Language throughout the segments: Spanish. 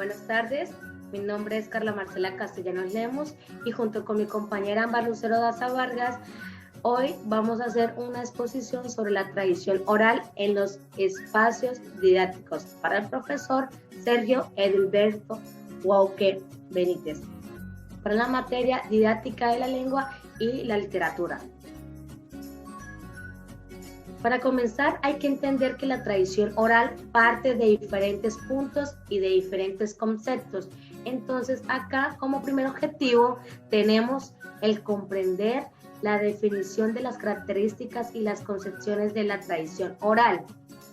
Buenas tardes, mi nombre es Carla Marcela Castellanos Lemos y junto con mi compañera Ámbar Lucero Daza Vargas, hoy vamos a hacer una exposición sobre la tradición oral en los espacios didácticos para el profesor Sergio Edilberto Wauke Benítez, para la materia didáctica de la lengua y la literatura. Para comenzar, hay que entender que la tradición oral parte de diferentes puntos y de diferentes conceptos. Entonces, acá como primer objetivo tenemos el comprender la definición de las características y las concepciones de la tradición oral.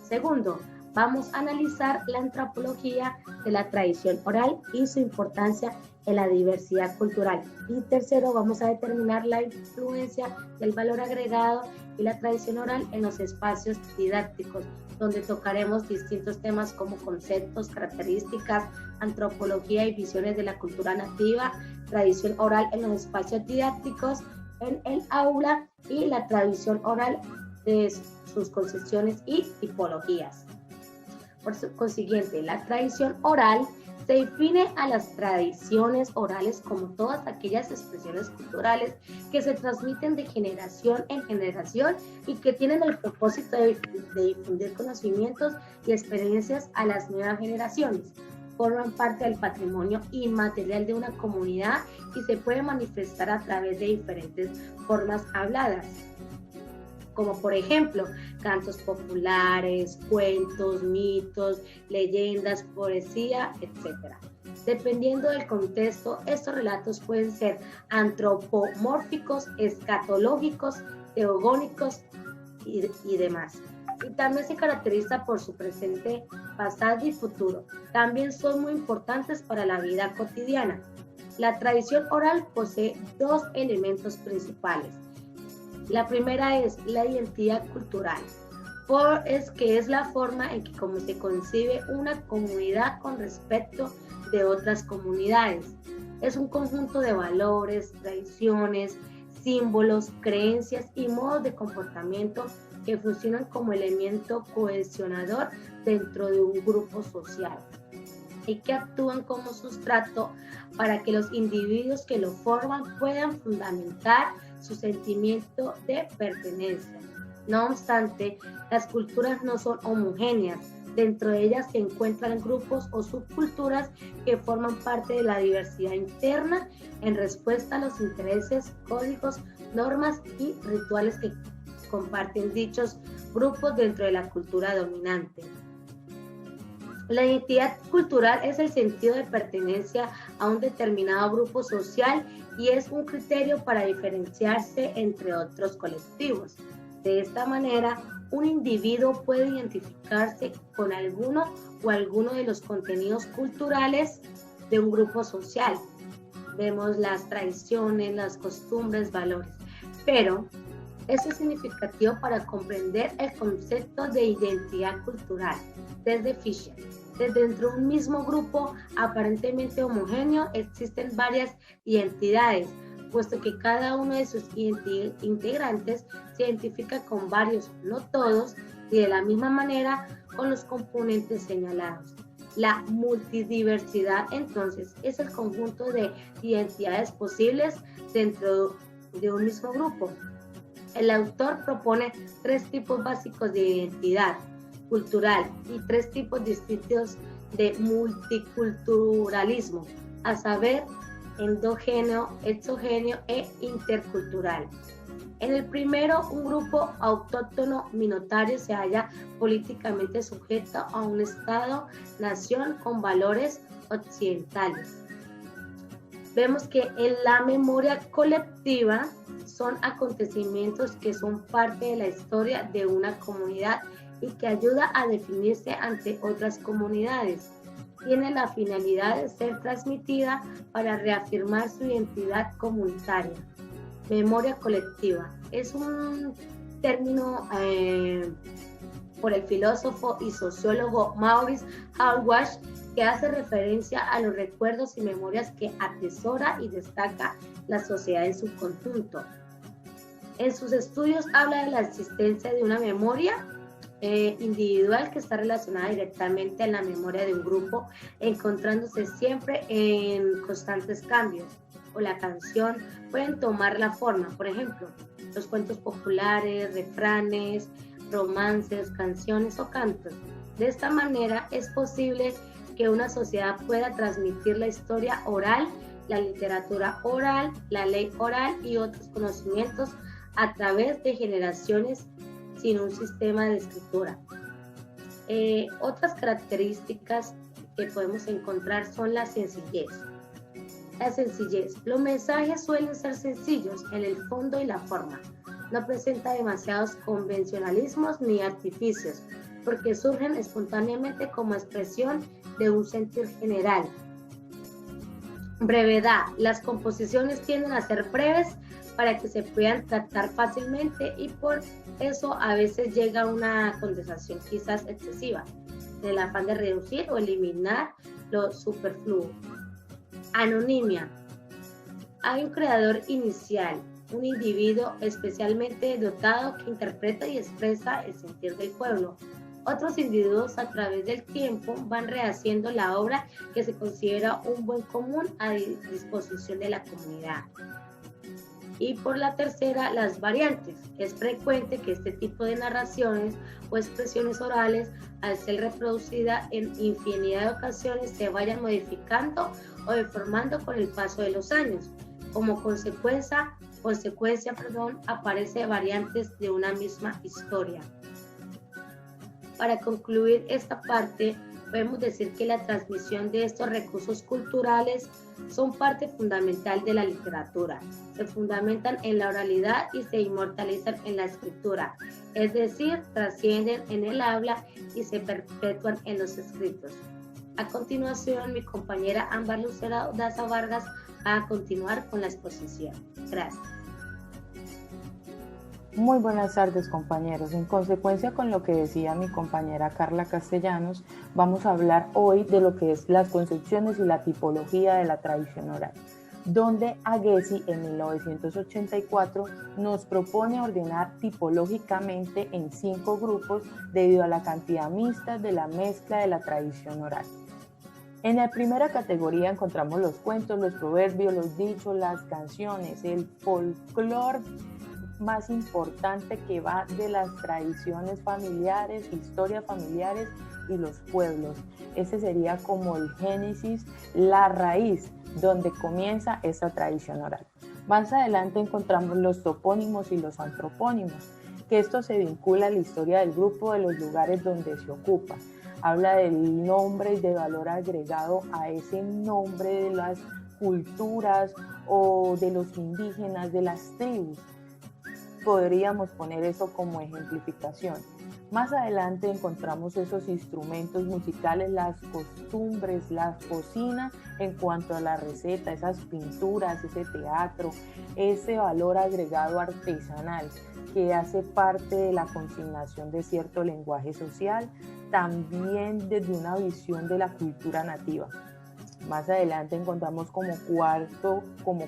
Segundo, vamos a analizar la antropología de la tradición oral y su importancia en la diversidad cultural. Y tercero, vamos a determinar la influencia del valor agregado y la tradición oral en los espacios didácticos, donde tocaremos distintos temas como conceptos, características, antropología y visiones de la cultura nativa, tradición oral en los espacios didácticos, en el aula y la tradición oral de sus concepciones y tipologías. Por consiguiente, la tradición oral se define a las tradiciones orales como todas aquellas expresiones culturales que se transmiten de generación en generación y que tienen el propósito de difundir conocimientos y experiencias a las nuevas generaciones. Forman parte del patrimonio inmaterial de una comunidad y se pueden manifestar a través de diferentes formas habladas, como por ejemplo cantos populares, cuentos, mitos, leyendas, poesía, etc. Dependiendo del contexto, estos relatos pueden ser antropomórficos, escatológicos, teogónicos y demás. Y también se caracteriza por su presente, pasado y futuro. También son muy importantes para la vida cotidiana. La tradición oral posee dos elementos principales. La primera es la identidad cultural, que es la forma en que como se concibe una comunidad con respecto de otras comunidades. Es un conjunto de valores, tradiciones, símbolos, creencias y modos de comportamiento que funcionan como elemento cohesionador dentro de un grupo social y que actúan como sustrato para que los individuos que lo forman puedan fundamentar su sentimiento de pertenencia. No obstante, las culturas no son homogéneas. Dentro de ellas se encuentran grupos o subculturas que forman parte de la diversidad interna en respuesta a los intereses, códigos, normas y rituales que comparten dichos grupos dentro de la cultura dominante. La identidad cultural es el sentido de pertenencia a un determinado grupo social y es un criterio para diferenciarse entre otros colectivos. De esta manera, un individuo puede identificarse con alguno o alguno de los contenidos culturales de un grupo social. Vemos las tradiciones, las costumbres, valores, pero eso es significativo para comprender el concepto de identidad cultural. Desde Fisher, dentro de un mismo grupo aparentemente homogéneo existen varias identidades, puesto que cada uno de sus integrantes se identifica con varios, no todos, y de la misma manera con los componentes señalados. La multidiversidad, entonces, es el conjunto de identidades posibles dentro de un mismo grupo. El autor propone tres tipos básicos de identidad cultural y tres tipos distintos de multiculturalismo, a saber, endógeno, exógeno e intercultural. En el primero, un grupo autóctono minoritario se halla políticamente sujeto a un Estado-nación con valores occidentales. Vemos que en la memoria colectiva son acontecimientos que son parte de la historia de una comunidad y que ayuda a definirse ante otras comunidades. Tiene la finalidad de ser transmitida para reafirmar su identidad comunitaria. Memoria colectiva es un término por el filósofo y sociólogo Maurice Hallwash que hace referencia a los recuerdos y memorias que atesora y destaca la sociedad en su conjunto. En sus estudios habla de la existencia de una memoria individual que está relacionada directamente a la memoria de un grupo, encontrándose siempre en constantes cambios. O la canción pueden tomar la forma, por ejemplo, los cuentos populares, refranes, romances, canciones o cantos. De esta manera es posible que una sociedad pueda transmitir la historia oral, la literatura oral, la ley oral y otros conocimientos a través de generaciones sin un sistema de escritura. Otras características que podemos encontrar son la sencillez. La sencillez. Los mensajes suelen ser sencillos en el fondo y la forma. No presenta demasiados convencionalismos ni artificios, porque surgen espontáneamente como expresión de un sentir general. Brevedad. Las composiciones tienden a ser breves para que se puedan tratar fácilmente y por eso a veces llega una condensación quizás excesiva, del afán de reducir o eliminar lo superfluo. Anonimia. Hay un creador inicial, un individuo especialmente dotado que interpreta y expresa el sentir del pueblo. Otros individuos a través del tiempo van rehaciendo la obra que se considera un buen común a disposición de la comunidad. Y por la tercera, las variantes. Es frecuente que este tipo de narraciones o expresiones orales, al ser reproducidas en infinidad de ocasiones, se vayan modificando o deformando con el paso de los años. Como consecuencia, aparecen variantes de una misma historia. Para concluir esta parte, podemos decir que la transmisión de estos recursos culturales son parte fundamental de la literatura. Se fundamentan en la oralidad y se inmortalizan en la escritura, es decir, trascienden en el habla y se perpetúan en los escritos. A continuación, mi compañera Ámbar Lucero Daza Vargas va a continuar con la exposición. Gracias. Muy buenas tardes, compañeros. En consecuencia con lo que decía mi compañera Carla Castellanos, vamos a hablar hoy de lo que es las concepciones y la tipología de la tradición oral, donde Agassi en 1984 nos propone ordenar tipológicamente en 5 grupos debido a la cantidad mixta de la mezcla de la tradición oral. En la primera categoría encontramos los cuentos, los proverbios, los dichos, las canciones, el folclore más importante que va de las tradiciones familiares, historias familiares y los pueblos. Ese sería como el génesis, la raíz donde comienza esta tradición oral. Más adelante encontramos los topónimos y los antropónimos, que esto se vincula a la historia del grupo, de los lugares donde se ocupa. Habla del nombre y de valor agregado a ese nombre de las culturas o de los indígenas, de las tribus. Podríamos poner eso como ejemplificación. Más adelante encontramos esos instrumentos musicales, las costumbres, la cocina en cuanto a la receta, esas pinturas, ese teatro, ese valor agregado artesanal que hace parte de la consignación de cierto lenguaje social, también desde una visión de la cultura nativa. Más adelante encontramos como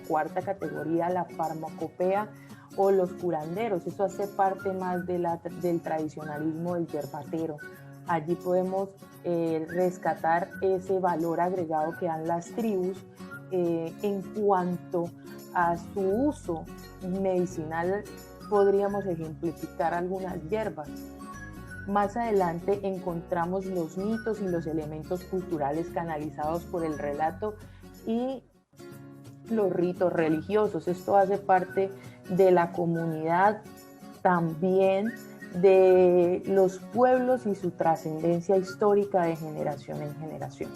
cuarta categoría la farmacopea o los curanderos. Eso hace parte más del tradicionalismo del yerbatero. Allí podemos rescatar ese valor agregado que dan las tribus en cuanto a su uso medicinal. Podríamos ejemplificar algunas hierbas. Más adelante encontramos los mitos y los elementos culturales canalizados por el relato y los ritos religiosos. Esto hace parte de la comunidad, también de los pueblos y su trascendencia histórica de generación en generación.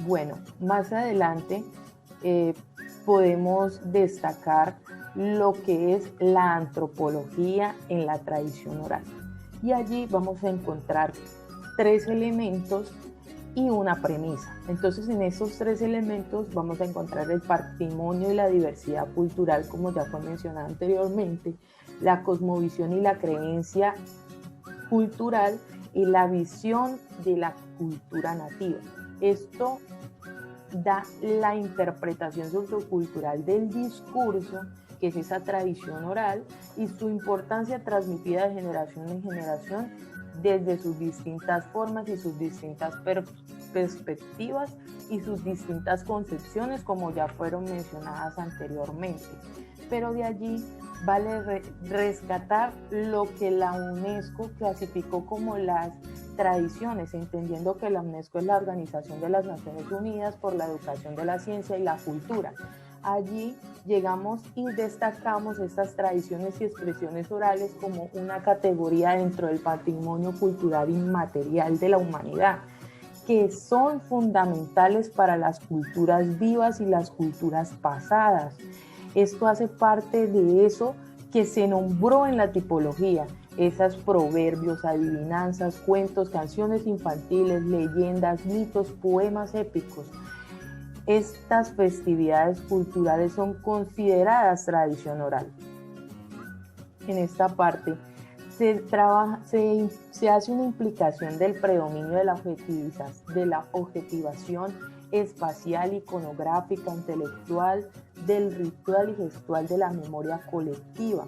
Bueno, más adelante podemos destacar lo que es la antropología en la tradición oral. Y allí vamos a encontrar 3 elementos y una premisa. Entonces, en esos 3 elementos vamos a encontrar el patrimonio y la diversidad cultural, como ya fue mencionado anteriormente, la cosmovisión y la creencia cultural y la visión de la cultura nativa. Esto da la interpretación sociocultural del discurso que es esa tradición oral, y su importancia transmitida de generación en generación desde sus distintas formas y sus distintas perspectivas y sus distintas concepciones, como ya fueron mencionadas anteriormente. Pero de allí vale rescatar lo que la UNESCO clasificó como las tradiciones, entendiendo que la UNESCO es la Organización de las Naciones Unidas por la Educación de la Ciencia y la Cultura. Allí llegamos y destacamos estas tradiciones y expresiones orales como una categoría dentro del patrimonio cultural inmaterial de la humanidad, que son fundamentales para las culturas vivas y las culturas pasadas. Esto hace parte de eso que se nombró en la tipología, esas proverbios, adivinanzas, cuentos, canciones infantiles, leyendas, mitos, poemas épicos. Estas festividades culturales son consideradas tradición oral. En esta parte se hace una implicación del predominio de la objetivación espacial, iconográfica, intelectual, del ritual y gestual de la memoria colectiva.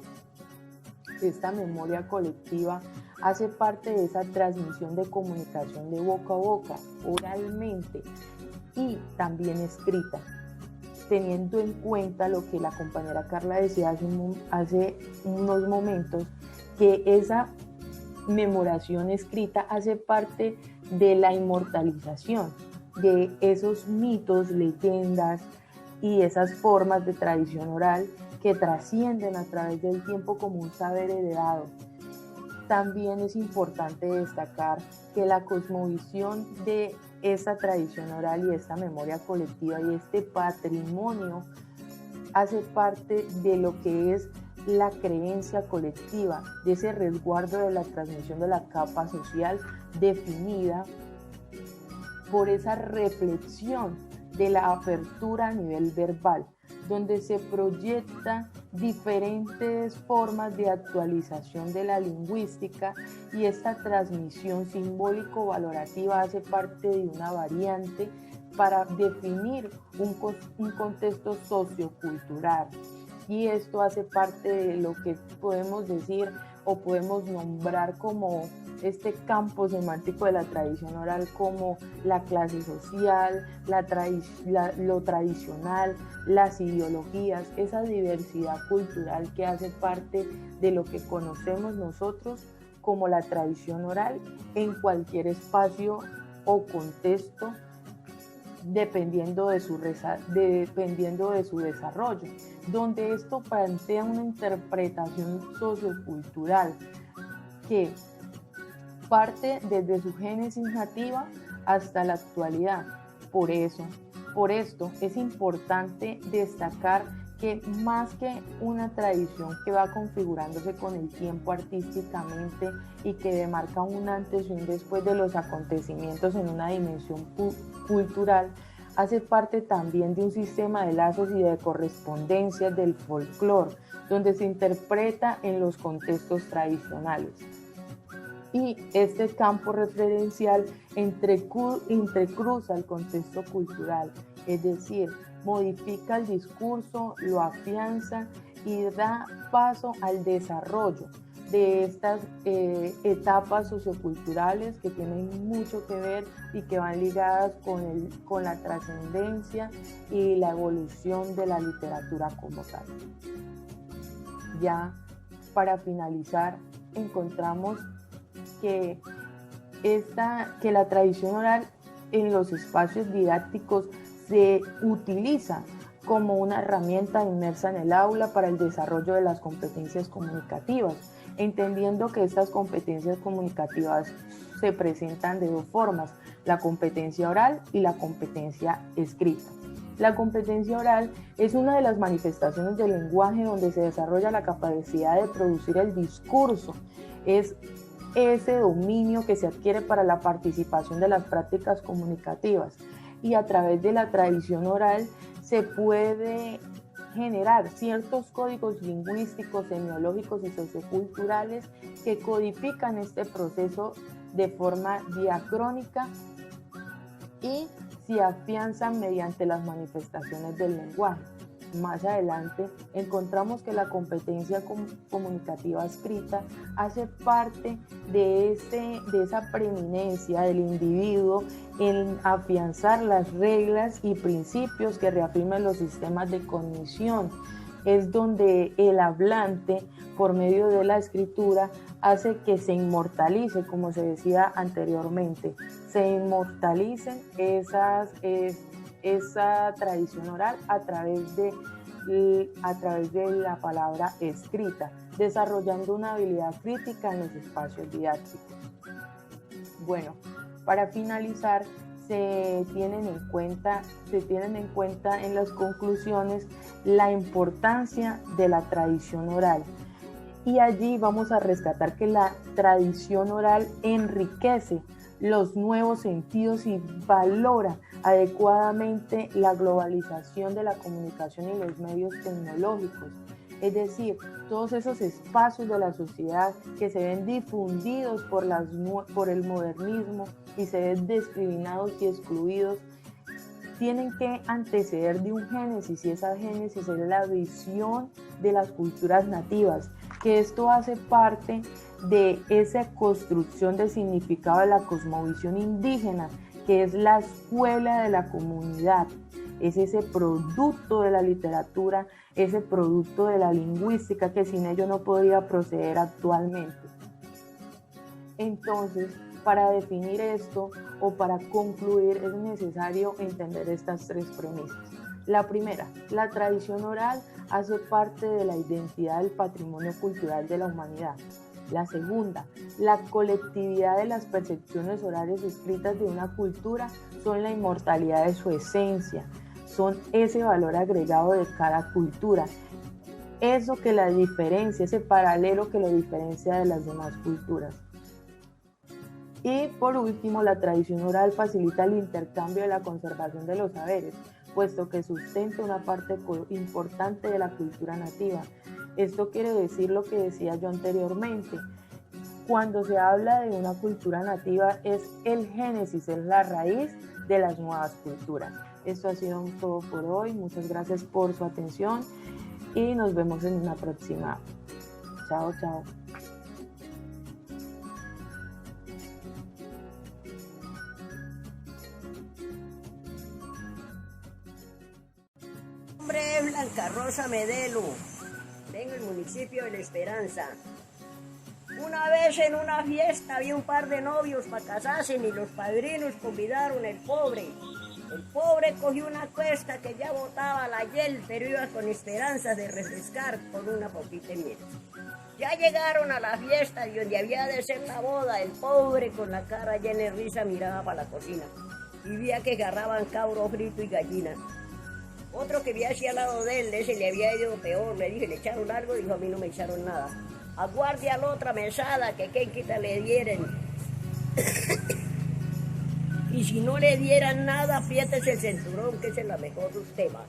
Esta memoria colectiva hace parte de esa transmisión de comunicación de boca a boca, oralmente y también escrita, teniendo en cuenta lo que la compañera Carla decía hace unos momentos, que esa memoración escrita hace parte de la inmortalización de esos mitos, leyendas y esas formas de tradición oral que trascienden a través del tiempo como un saber heredado. También es importante destacar que la cosmovisión de esta tradición oral y esta memoria colectiva y este patrimonio hace parte de lo que es la creencia colectiva, de ese resguardo de la transmisión de la capa social definida por esa reflexión de la apertura a nivel verbal, donde se proyecta diferentes formas de actualización de la lingüística, y esta transmisión simbólico-valorativa hace parte de una variante para definir un contexto sociocultural, y esto hace parte de lo que podemos decir o podemos nombrar como este campo semántico de la tradición oral, como la clase social, lo tradicional, las ideologías, esa diversidad cultural que hace parte de lo que conocemos nosotros como la tradición oral en cualquier espacio o contexto, dependiendo de su desarrollo, donde esto plantea una interpretación sociocultural que parte desde su génesis nativa hasta la actualidad. Por esto es importante destacar que más que una tradición que va configurándose con el tiempo artísticamente y que demarca un antes y un después de los acontecimientos en una dimensión cultural, hace parte también de un sistema de lazos y de correspondencias del folclore, donde se interpreta en los contextos tradicionales. Y este campo referencial entrecruza el contexto cultural, es decir, modifica el discurso, lo afianza y da paso al desarrollo de estas etapas socioculturales que tienen mucho que ver y que van ligadas con la trascendencia y la evolución de la literatura como tal. Ya para finalizar, encontramos que la tradición oral en los espacios didácticos se utiliza como una herramienta inmersa en el aula para el desarrollo de las competencias comunicativas, entendiendo que estas competencias comunicativas se presentan de dos formas: la competencia oral y la competencia escrita. La competencia oral es una de las manifestaciones del lenguaje donde se desarrolla la capacidad de producir el discurso. Es ese dominio que se adquiere para la participación de las prácticas comunicativas, y a través de la tradición oral se puede generar ciertos códigos lingüísticos, semiológicos y socioculturales que codifican este proceso de forma diacrónica y se afianzan mediante las manifestaciones del lenguaje. más adelante, encontramos que la competencia comunicativa escrita hace parte de esa preeminencia del individuo en afianzar las reglas y principios que reafirman los sistemas de cognición. Es donde el hablante, por medio de la escritura, hace que se inmortalice, como se decía anteriormente, se inmortalicen esa tradición oral a través de la palabra escrita, desarrollando una habilidad crítica en los espacios didácticos. Bueno, para finalizar, se tienen en cuenta en las conclusiones la importancia de la tradición oral. Y allí vamos a rescatar que la tradición oral enriquece los nuevos sentidos y valora adecuadamente la globalización de la comunicación y los medios tecnológicos. Es decir, todos esos espacios de la sociedad que se ven difundidos por el modernismo y se ven discriminados y excluidos, tienen que anteceder de un génesis, y esa génesis es la visión de las culturas nativas, que esto hace parte de esa construcción de significado de la cosmovisión indígena, que es la escuela de la comunidad, es ese producto de la literatura, ese producto de la lingüística que sin ello no podría proceder actualmente. Entonces, para definir esto o para concluir es necesario entender estas tres premisas. La primera, la tradición oral hace parte de la identidad del patrimonio cultural de la humanidad. La segunda, la colectividad de las percepciones orales escritas de una cultura son la inmortalidad de su esencia, son ese valor agregado de cada cultura, eso que la diferencia, ese paralelo que lo diferencia de las demás culturas. Y por último, la tradición oral facilita el intercambio y la conservación de los saberes, puesto que sustenta una parte importante de la cultura nativa. Esto quiere decir lo que decía yo anteriormente. Cuando se habla de una cultura nativa es el génesis, es la raíz de las nuevas culturas. Esto ha sido todo por hoy. Muchas gracias por su atención y nos vemos en una próxima. Chao, chao. Mi nombre es Blanca Rosa Medelo, vengo del municipio de La Esperanza. Una vez en una fiesta había un par de novios para casarse y los padrinos convidaron al pobre. El pobre cogió una cuesta que ya botaba la hiel, pero iba con esperanzas de refrescar con una poquita de miel. Ya llegaron a la fiesta y donde había de ser la boda, el pobre con la cara llena de risa miraba para la cocina y veía que agarraban cabro frito y gallina. Otro que vi hacia al lado de él, ese le había ido peor, le dije, ¿le echaron algo? Dijo, a mí no me echaron nada. Aguarde a la otra mesada, que quien quita le dieren. Y si no le dieran nada, apriétese el cinturón, que ese es la mejor de usted, ma.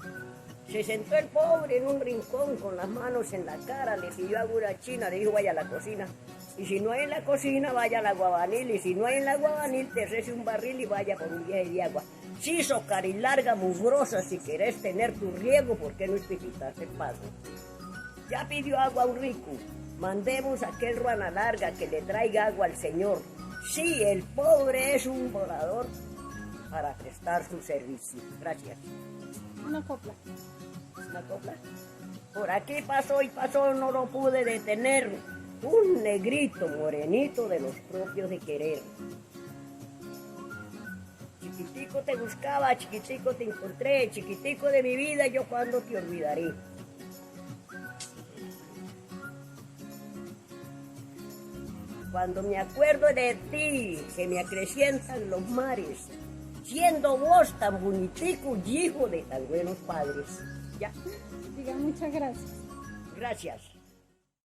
Se sentó el pobre en un rincón con las manos en la cara, le pidió agua china, le dijo, vaya a la cocina. Y si no hay en la cocina, vaya a la guabanil, y si no hay en la guabanil, te rece un barril y vaya por un viaje de agua. Sí, socarilarga, mugrosa, si querés tener tu riego, ¿por qué no especificaste el paso? Ya pidió agua a un rico, mandemos a aquel ruana larga que le traiga agua al señor. Sí, el pobre es un volador para prestar su servicio. Gracias. Una copla. ¿Una copla? Por aquí pasó y pasó, no lo pude detener. Un negrito morenito de los propios de querer. Chiquitico te buscaba, chiquitico te encontré, chiquitico de mi vida, yo cuando te olvidaré. Cuando me acuerdo de ti, se me acrecientan los mares, siendo vos tan bonitico y hijo de tan buenos padres. ¿Ya? Diga muchas gracias. Gracias.